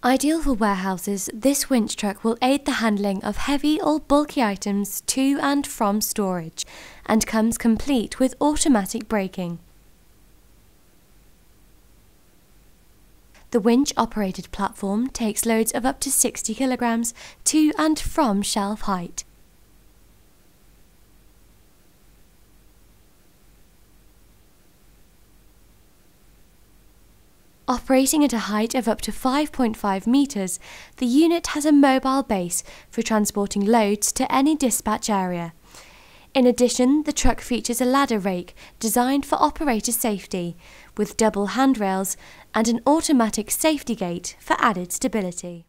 Ideal for warehouses, this winch truck will aid the handling of heavy or bulky items to and from storage and comes complete with automatic braking. The winch-operated platform takes loads of up to 60 kilograms to and from shelf height. Operating at a height of up to 5.5 meters, the unit has a mobile base for transporting loads to any dispatch area. In addition, the truck features a ladder rake designed for operator safety, with double handrails and an automatic safety gate for added stability.